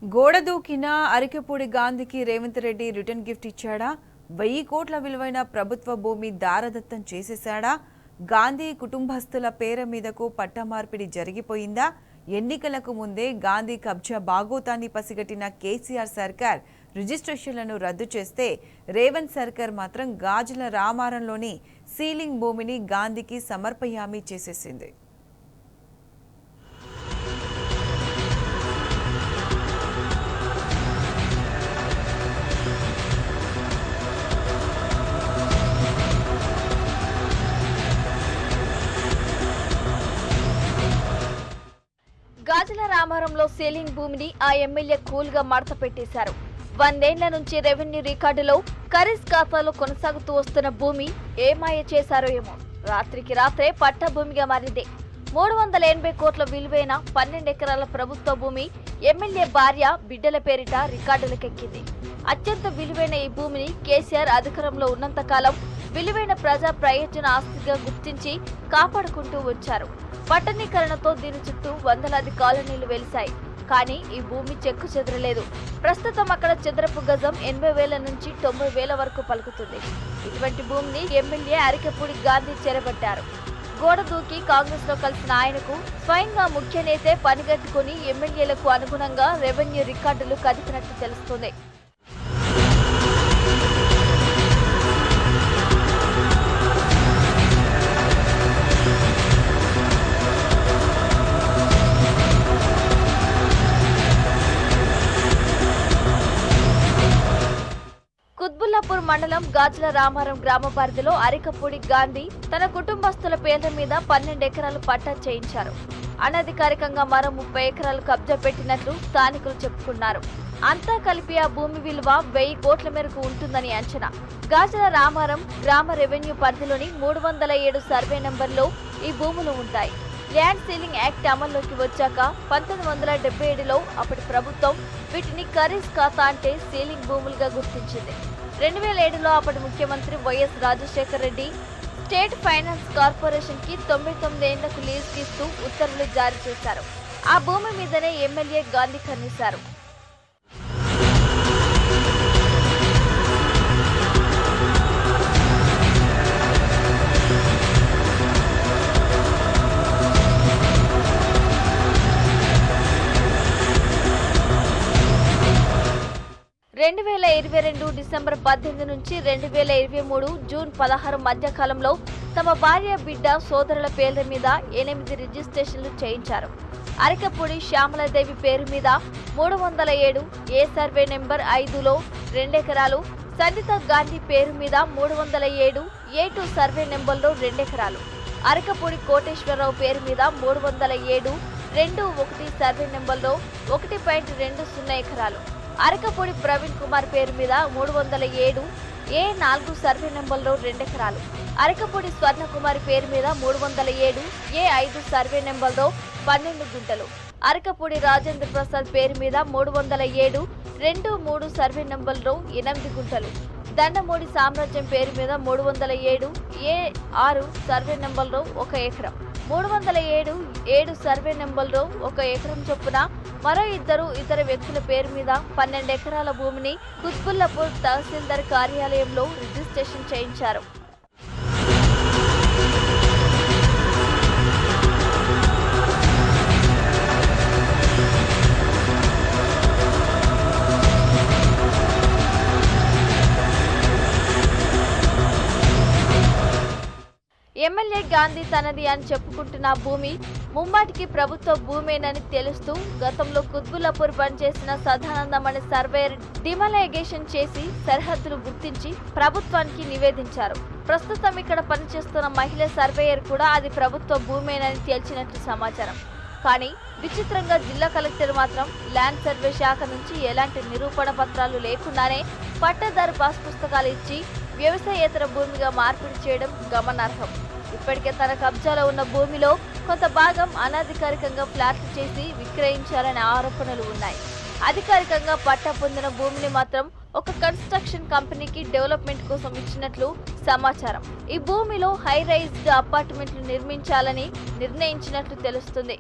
గోడ దూకిన అరికెపూడి గాంధీకి Revanth Reddy return gift ఇచ్చాడా? 1000 కోట్ల విలువైన ప్రభుత్వ భూమి దారదత్తం చేసేశాడా? గాంధీ కుటుంబస్తుల పేరు మీదకు పట్టా మార్పిడి జరిగిపోయిందా? ఎన్నికలకు ముందే గాంధీ కబ్జా బాగోతాన్ని పసిగట్టిన కేసీఆర్ సర్కార్ రిజిస్ట్రేషన్లను రద్దు చేస్తే రేవంత్ సర్కార్ మాత్రం గాజుల రామారంలోని సీలింగ్ భూమిని గాంధీకి సమర్పయామి చేసేసింది. గాజుల రామారంలో సేలింగ్ భూమిని ఆ ఎమ్మెల్యే కూల్గా మడత పెట్టేశారు. 100 ఏళ్ల నుంచి రెవెన్యూ రికార్డులో ఖరీజ్ ఖాతాలో కొనసాగుతూ వస్తున్న భూమి ఏమాయ చేశారో ఏమో రాత్రికి రాత్రే పట్టా భూమిగా మారింది. 380 కోట్ల విలువైన 12 ఎకరాల ప్రభుత్వ భూమి ఎమ్మెల్యే భార్య బిడ్డల పేరిట రికార్డులకెక్కింది. అత్యంత విలువైన ఈ భూమిని కేసీఆర్ అధికారంలో ఉన్నంత కాలం విలువైన ప్రజా ప్రయోజన ఆస్తిగా గుర్తించి కాపాడుకుంటూ వచ్చారు. పట్టణీకరణతో దీని చుట్టూ వందలాది కాలనీలు వెలిశాయి. కానీ ఈ భూమి చెక్కు చెదరలేదు. ప్రస్తుతం అక్కడ చదరపు గజం 80,000 నుంచి 90,000 వరకు పలుకుతుంది. ఇటువంటి భూమిని ఎమ్మెల్యే అరికెపూడి గాంధీ చెరబట్టారు. గోడ దూకి కాంగ్రెస్ లో కలిసిన ఆయనకు స్వయంగా ముఖ్య నేతే పనిగట్టుకుని ఎమ్మెల్యేలకు అనుగుణంగా రెవెన్యూ రికార్డులు కదిపినట్టు తెలుస్తోంది. కుత్బుల్లాపూర్ మండలం గాజుల రామారం గ్రామ పరిధిలో అరికెపూడి గాంధీ తన కుటుంబస్తుల పేర్ల మీద 12 ఎకరాలు పట్టా చేయించారు. అనధికారికంగా మరో 30 ఎకరాలు కబ్జా పెట్టినట్లు స్థానికులు చెప్పుకున్నారు. అంతా కలిపి ఆ భూమి విలువ 1000 కోట్ల మేరకు ఉంటుందని అంచనా. గాజుల రామారం గ్రామ రెవెన్యూ పరిధిలోని 307 సర్వే నెంబర్లో ఈ భూములు ఉంటాయి. ల్యాండ్ సీలింగ్ యాక్ట్ అమల్లోకి వచ్చాక 1977లో అప్పటి ప్రభుత్వం వీటిని ఖరీజ్ ఖాతా అంటే సీలింగ్ భూములుగా గుర్తించింది. 2007లో అప్పటి ముఖ్యమంత్రి YS Rajasekhar Reddy state finance corporation కి 99 ఏళ్లకు లీజ్ ఇస్తూ ఉత్తర్వులు జారీ చేశారు. ఆ భూమి మీదనే ఎమ్మెల్యే గాంధీ కన్నేశారు. డిసెంబర్ 18 నుంచి 2023 జూన్ 16 మధ్య కాలంలో తమ భార్య బిడ్డ సోదరుల పేర్ల మీద 8 రిజిస్ట్రేషన్లు చేయించారు. అరికెపూడి శ్యామలాదేవి పేరు మీద 307 ఏ సర్వే నెంబర్ 5లో 2 ఎకరాలు, సంగీత గాంధీ పేరు మీద 307 ఏ2 సర్వే నెంబర్లో 2 ఎకరాలు, అరికెపూడి కోటేశ్వరరావు పేరు మీద 307 2-1 సర్వే నెంబర్లో 1.20 ఎకరాలు, అరికెపూడి ప్రవీణ్ కుమార్ పేరు మీద 307 ఏ4 సర్వే నెంబర్లో 2 ఎకరాలు, అరికెపూడి స్వర్ణ కుమారి పేరు మీద 307 ఏ5 సర్వే నెంబర్లో 12 గుంటలు, అరికెపూడి రాజేంద్ర ప్రసాద్ పేరు మీద 307 2-3 సర్వే నెంబర్లో 8 గుంటలు, దండమూడి సామ్రాజ్యం పేరు మీద 307 ఏ6 సర్వే నెంబర్లో 1 ఎకరం, 307 7 సర్వే నెంబర్లో 1 ఎకరం చొప్పున మరో ఇతర వ్యక్తుల పేరు మీద 12 ఎకరాల భూమిని కుత్బుల్లాపూర్ తహసీల్దార్ కార్యాలయంలో రిజిస్ట్రేషన్ చేయించారు. ఎమ్మెల్యే గాంధీ తనది అని చెప్పుకుంటున్న భూమి ముమ్మాటికి ప్రభుత్వ భూమేనని తెలుస్తూ గతంలో కుత్బుల్లాపూర్ పనిచేసిన సదానందం అనే సర్వేయర్ డిమాలైగేషన్ చేసి సరిహద్దులు గుర్తించి ప్రభుత్వానికి నివేదించారు. ప్రస్తుతం ఇక్కడ పనిచేస్తున్న మహిళా సర్వేయర్ కూడా అది ప్రభుత్వ భూమేనని తేల్చినట్లు సమాచారం. కానీ విచిత్రంగా జిల్లా కలెక్టర్ మాత్రం ల్యాండ్ సర్వే శాఖ నుంచి ఎలాంటి నిరూపణ పత్రాలు లేకుండానే పట్టాదారు పాస్ పుస్తకాలు ఇచ్చి వ్యవసాయేతర భూమిగా మార్పిడి చేయడం గమనార్హం. ఇప్పటికే తన కబ్జాలో ఉన్న భూమిలో కొంత భాగం అనధికారికంగా ఫ్లాట్లు చేసి విక్రయించాలనే ఆరోపణలు ఉన్నాయి. అధికారికంగా పట్టా పొందిన భూమిని మాత్రం ఒక కన్స్ట్రక్షన్ కంపెనీకి డెవలప్మెంట్ కోసం ఇచ్చినట్లు సమాచారం. ఈ భూమిలో హై రైజ్డ్ అపార్ట్మెంట్లు నిర్మించాలని నిర్ణయించినట్లు తెలుస్తుంది.